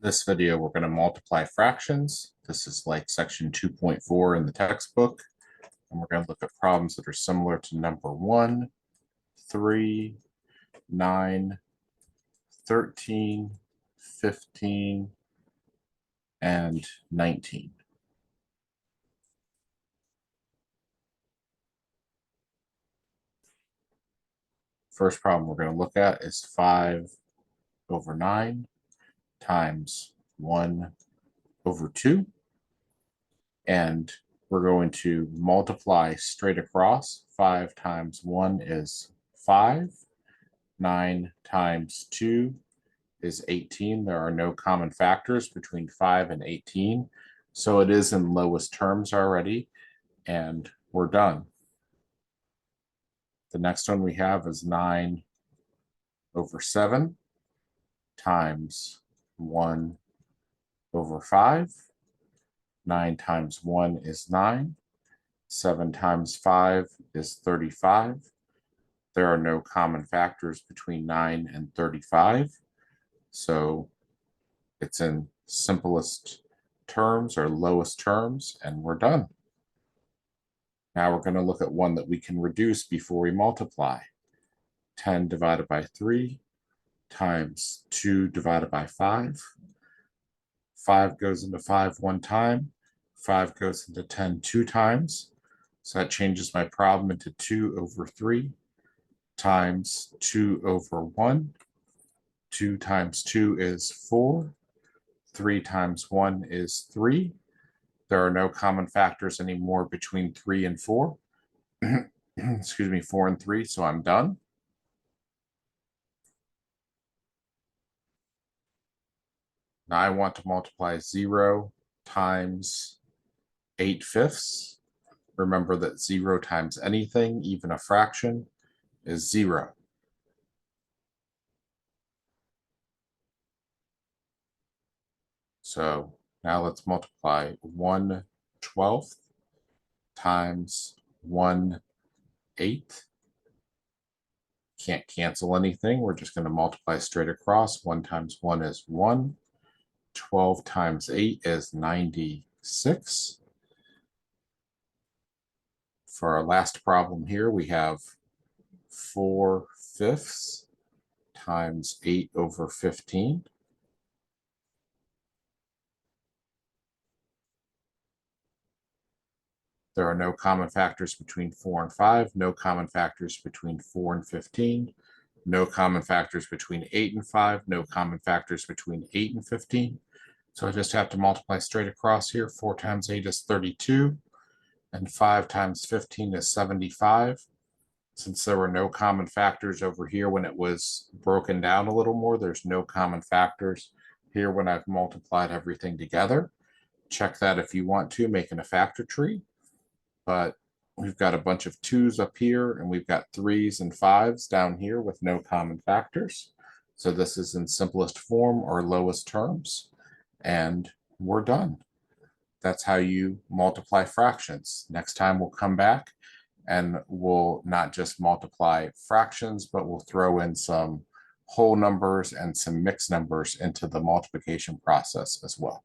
This video, we're going to multiply fractions. This is like section 2.4 in the textbook. And we're going to look at problems that are similar to number 1, 3, 9, 13, 15, and 19. First problem we're going to look at is 5 over 9 times 1 over 2. And we're going to multiply straight across. 5 times 1 is 5. 9 times 2 is 18. There are no common factors between 5 and 18. So it is in lowest terms already, and we're done. The next one we have is 9 over 7 times 1 over 5. 9 times 1 is 9. 7 times 5 is 35. There are no common factors between 9 and 35. So it's in simplest terms or lowest terms, and we're done. Now we're going to look at one that we can reduce before we multiply. 10 divided by 3 times 2 divided by 5. 5 goes into 5 one time. 5 goes into 10 two times. So that changes my problem into 2 over 3 times 2 over 1. 2 times 2 is 4. 3 times 1 is 3. There are no common factors anymore between 3 and 4. Excuse me, 4 and 3, so I'm done. Now I want to multiply 0 times 8/5. Remember that 0 times anything, even a fraction, is 0. So now let's multiply 1/12 times 1/8. Can't cancel anything. We're just going to multiply straight across. 1 times 1 is 1. 12 times 8 is 96. For our last problem here, we have 4/5 times 8 over 15. There are no common factors between 4 and 5, no common factors between 4 and 15, no common factors between 8 and 5, no common factors between 8 and 15. So I just have to multiply straight across here. 4 times 8 is 32, and 5 times 15 is 75. Since there were no common factors over here when it was broken down a little more, there's no common factors here when I've multiplied everything together. Check that if you want to, making a factor tree. But we've got a bunch of 2's up here, and we've got 3's and 5's down here with no common factors. So this is in simplest form or lowest terms, and we're done. That's how you multiply fractions. Next time we'll come back and we'll not just multiply fractions, but we'll throw in some whole numbers and some mixed numbers into the multiplication process as well.